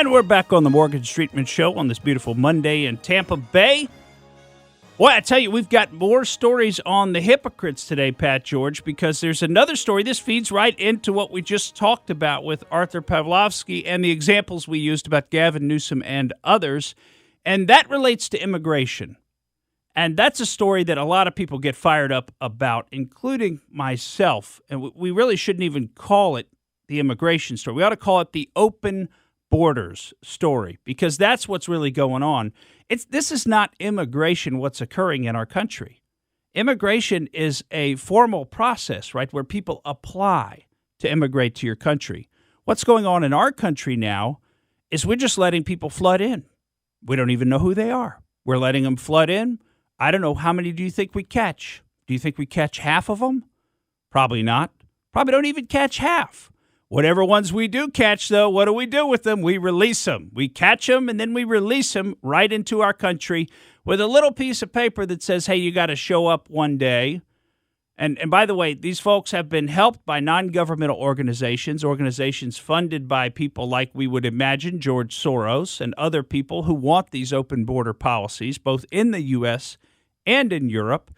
And we're back on the Morgan Streetman Show on this beautiful Monday in Tampa Bay. Boy, I tell you, we've got more stories on the hypocrites today, Pat George, because there's another story. This feeds right into what we just talked about with Arthur Pawlowski and the examples we used about Gavin Newsom and others. And that relates to immigration. And that's a story that a lot of people get fired up about, including myself. And we really shouldn't even call it the immigration story. We ought to call it the open borders story, because that's what's really going on. This is not immigration, what's occurring in our country. Immigration is a formal process, right, where people apply to immigrate to your country. What's going on in our country now is we're just letting people flood in. We don't even know who they are. We're letting them flood in. I don't know, how many do you think we catch? Do you think we catch half of them? Probably not. Probably don't even catch half. Whatever ones we do catch, though, what do we do with them? We release them. We catch them, and then we release them right into our country with a little piece of paper that says, hey, you got to show up one day. And by the way, these folks have been helped by non-governmental organizations funded by people like we would imagine George Soros and other people who want these open border policies, both in the U.S. and in Europe.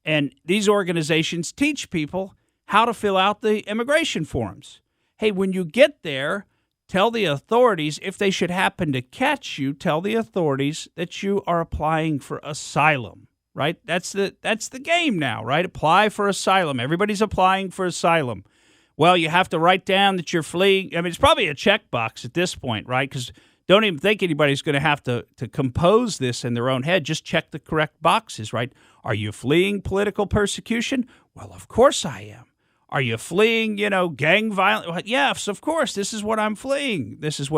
And these organizations teach people how to fill out the immigration forms. Hey, when you get there, tell the authorities, if they should happen to catch you, tell the authorities that you are applying for asylum, right? That's the game now, right? Apply for asylum. Everybody's applying for asylum. Well, you have to write down that you're fleeing. I mean, it's probably a checkbox at this point, right? Because don't even think anybody's going to have to compose this in their own head. Just check the correct boxes, right? Are you fleeing political persecution? Well, of course I am. Are you fleeing, gang violence? Yes, of course. This is what I'm fleeing. These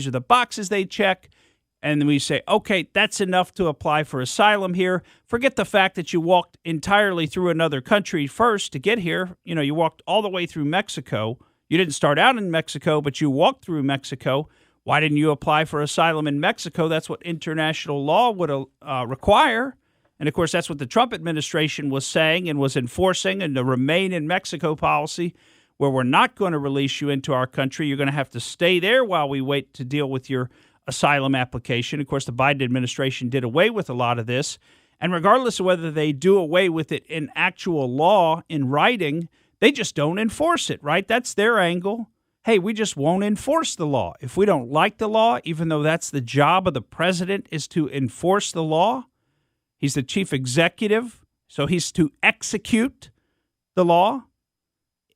are the boxes they check. And then we say, okay, that's enough to apply for asylum here. Forget the fact that you walked entirely through another country first to get here. You walked all the way through Mexico. You didn't start out in Mexico, but you walked through Mexico. Why didn't you apply for asylum in Mexico? That's what international law would require. And, of course, that's what the Trump administration was saying and was enforcing, and the Remain in Mexico policy, where we're not going to release you into our country. You're going to have to stay there while we wait to deal with your asylum application. Of course, the Biden administration did away with a lot of this. And regardless of whether they do away with it in actual law, in writing, they just don't enforce it, right? That's their angle. Hey, we just won't enforce the law. If we don't like the law, even though that's the job of the president is to enforce the law, he's the chief executive, so he's to execute the law.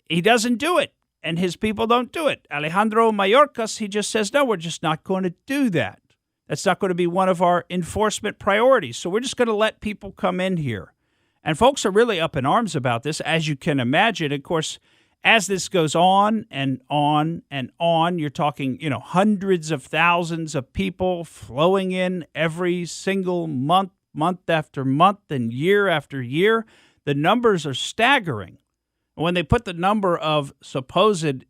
He doesn't do it, and his people don't do it. Alejandro Mayorkas, he just says, no, we're just not going to do that. That's not going to be one of our enforcement priorities. So we're just going to let people come in here. And folks are really up in arms about this, as you can imagine. Of course, as this goes on and on and on, you're talking, hundreds of thousands of people flowing in every single month after month and year after year. The numbers are staggering. When they put the number of supposed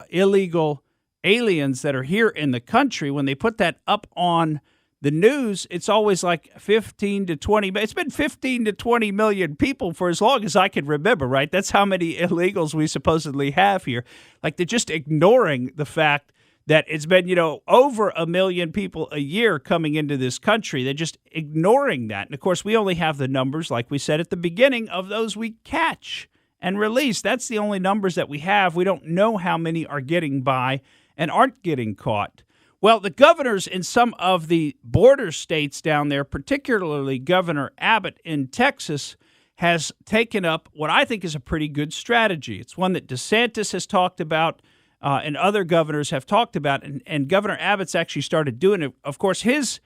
illegal aliens that are here in the country, when they put that up on the news, it's always like 15 to 20. It's been 15 to 20 million people for as long as I can remember, right? That's how many illegals we supposedly have here. Like, they're just ignoring the fact that it's been, over 1 million people a year coming into this country. They're just ignoring that. And, of course, we only have the numbers, like we said at the beginning, of those we catch and release. That's the only numbers that we have. We don't know how many are getting by and aren't getting caught. Well, the governors in some of the border states down there, particularly Governor Abbott in Texas, has taken up what I think is a pretty good strategy. It's one that DeSantis has talked about, and other governors have talked about, and Governor Abbott's actually started doing it. Of course, his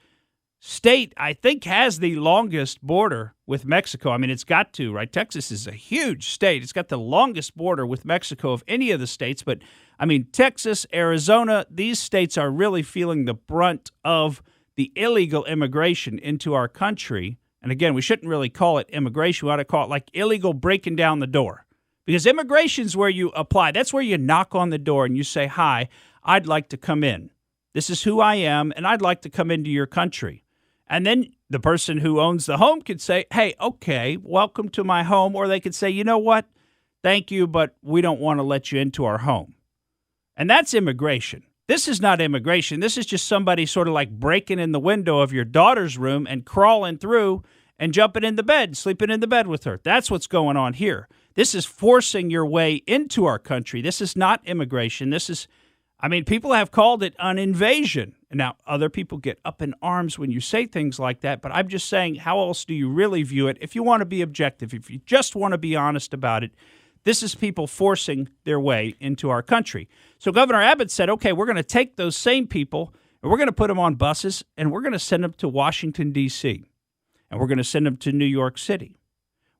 state, I think, has the longest border with Mexico. I mean, it's got to, right? Texas is a huge state. It's got the longest border with Mexico of any of the states. But, I mean, Texas, Arizona, these states are really feeling the brunt of the illegal immigration into our country. And, again, we shouldn't really call it immigration. We ought to call it like illegal breaking down the door. Because immigration is where you apply. That's where you knock on the door and you say, hi, I'd like to come in. This is who I am, and I'd like to come into your country. And then the person who owns the home could say, hey, okay, welcome to my home. Or they could say, you know what? Thank you, but we don't want to let you into our home. And that's immigration. This is not immigration. This is just somebody sort of like breaking in the window of your daughter's room and crawling through and jumping in the bed, sleeping in the bed with her. That's what's going on here. This is forcing your way into our country. This is not immigration. People have called it an invasion. Now, other people get up in arms when you say things like that, but I'm just saying, how else do you really view it? If you want to be objective, if you just want to be honest about it, this is people forcing their way into our country. So Governor Abbott said, okay, we're going to take those same people and we're going to put them on buses and we're going to send them to Washington, D.C., and we're going to send them to New York City.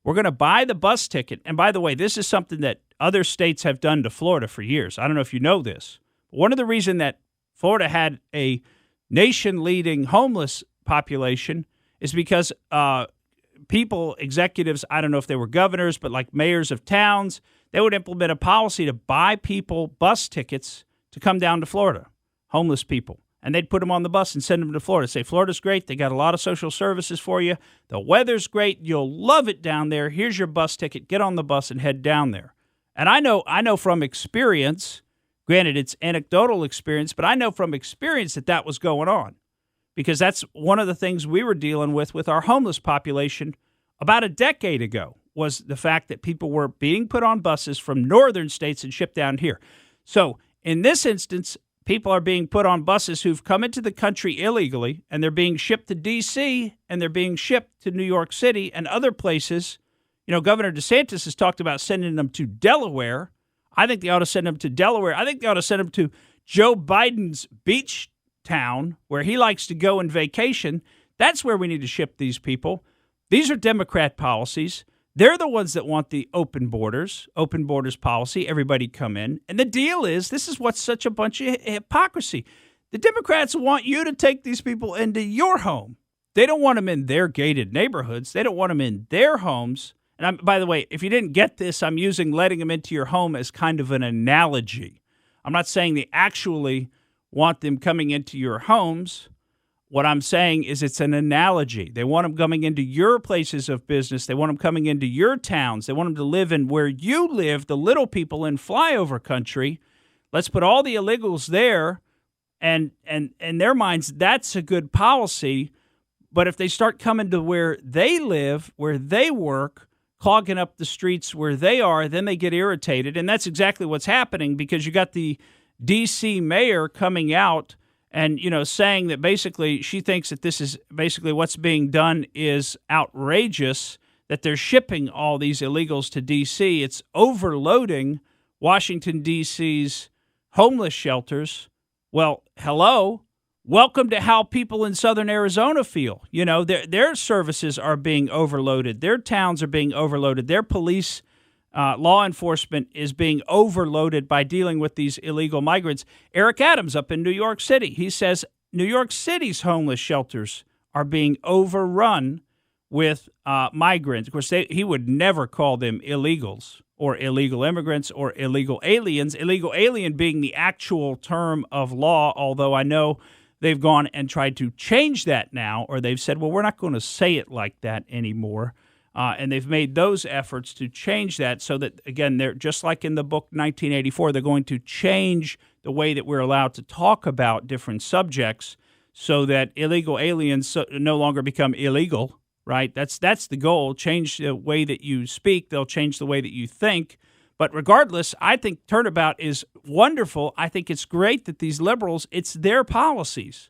We're going to buy the bus ticket. And by the way, this is something that other states have done to Florida for years. I don't know if you know this. But one of the reasons that Florida had a nation-leading homeless population is because executives, I don't know if they were governors, but like mayors of towns, they would implement a policy to buy people bus tickets to come down to Florida, homeless people. And they'd put them on the bus and send them to Florida. Say, Florida's great. They got a lot of social services for you. The weather's great. You'll love it down there. Here's your bus ticket. Get on the bus and head down there. And I know from experience, granted it's anecdotal experience, but I know from experience that was going on. Because that's one of the things we were dealing with our homeless population about a decade ago, was the fact that people were being put on buses from northern states and shipped down here. So in this instance, people are being put on buses who've come into the country illegally, and they're being shipped to D.C., and they're being shipped to New York City and other places. You know, Governor DeSantis has talked about sending them to Delaware. I think they ought to send them to Delaware. I think they ought to send them to Joe Biden's beach town where he likes to go and vacation. That's where we need to ship these people. These are Democrat policies. They're the ones that want the open borders policy, everybody come in. And the deal is, this is what's such a bunch of hypocrisy. The Democrats want you to take these people into your home. They don't want them in their gated neighborhoods. They don't want them in their homes. And by the way, if you didn't get this, I'm using letting them into your home as kind of an analogy. I'm not saying they actually want them coming into your homes. What I'm saying is it's an analogy. They want them coming into your places of business. They want them coming into your towns. They want them to live in where you live, the little people in flyover country. Let's put all the illegals there, and in their minds, that's a good policy. But if they start coming to where they live, where they work, clogging up the streets where they are, then they get irritated. And that's exactly what's happening, because you got the D.C. mayor coming out and, saying that basically she thinks that this is basically what's being done is outrageous, that they're shipping all these illegals to D.C. It's overloading Washington, D.C.'s homeless shelters. Well, hello. Welcome to how people in southern Arizona feel. Their services are being overloaded. Their towns are being overloaded. Their police law enforcement is being overloaded by dealing with these illegal migrants. Eric Adams up in New York City, he says New York City's homeless shelters are being overrun with migrants. Of course, he would never call them illegals or illegal immigrants or illegal aliens, illegal alien being the actual term of law, although I know they've gone and tried to change that now, or they've said, well, we're not going to say it like that anymore. And they've made those efforts to change that so that, again, they're just like in the book 1984, they're going to change the way that we're allowed to talk about different subjects so that illegal aliens no longer become illegal, right? That's the goal. Change the way that you speak. They'll change the way that you think. But regardless, I think turnabout is wonderful. I think it's great that these liberals, it's their policies.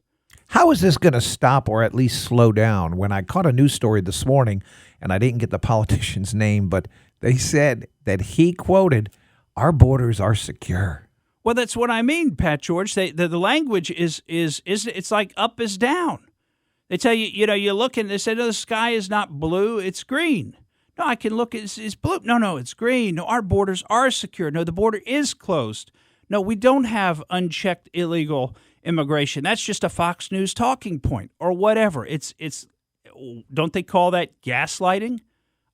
How is this going to stop or at least slow down? When I caught a news story this morning, and I didn't get the politician's name, but they said that he quoted, "Our borders are secure." Well, that's what I mean, Pat George. The language is it's like up is down. They tell you, you look and they say, no, the sky is not blue, it's green. No, I can look, it's blue. No, it's green. No, our borders are secure. No, the border is closed. No, we don't have unchecked illegal immigration. That's just a Fox News talking point or whatever. It's don't they call that gaslighting?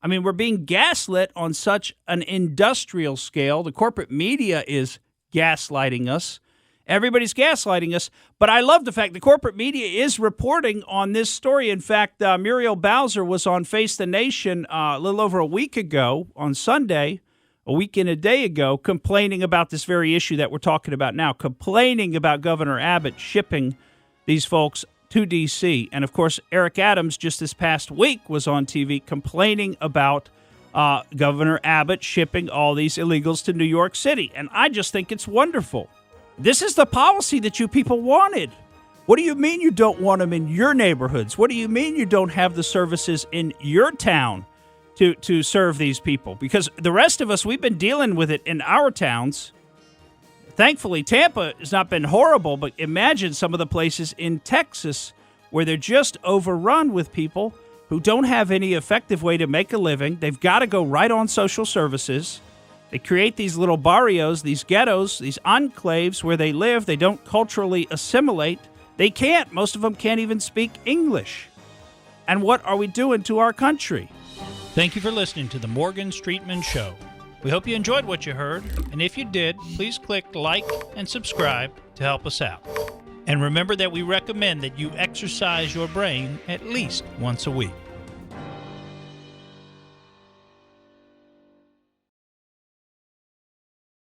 I mean, we're being gaslit on such an industrial scale. The corporate media is gaslighting us. Everybody's gaslighting us. But I love the fact the corporate media is reporting on this story. In fact, Muriel Bowser was on Face the Nation a little over a week ago on Sunday a week and a day ago complaining about this very issue that we're talking about now, complaining about Governor Abbott shipping these folks to D.C. And, of course, Eric Adams just this past week was on TV complaining about Governor Abbott shipping all these illegals to New York City. And I just think it's wonderful. This is the policy that you people wanted. What do you mean you don't want them in your neighborhoods? What do you mean you don't have the services in your town to serve these people? Because the rest of us, we've been dealing with it in our towns. Thankfully, Tampa has not been horrible, but imagine some of the places in Texas where they're just overrun with people who don't have any effective way to make a living. They've got to go right on social services. They create these little barrios, these ghettos, these enclaves where they live. They don't culturally assimilate. They can't. Most of them can't even speak English. And what are we doing to our country? Thank you for listening to the Morgan Streetman Show. We hope you enjoyed what you heard, and if you did, please click like and subscribe to help us out. And remember that we recommend that you exercise your brain at least once a week.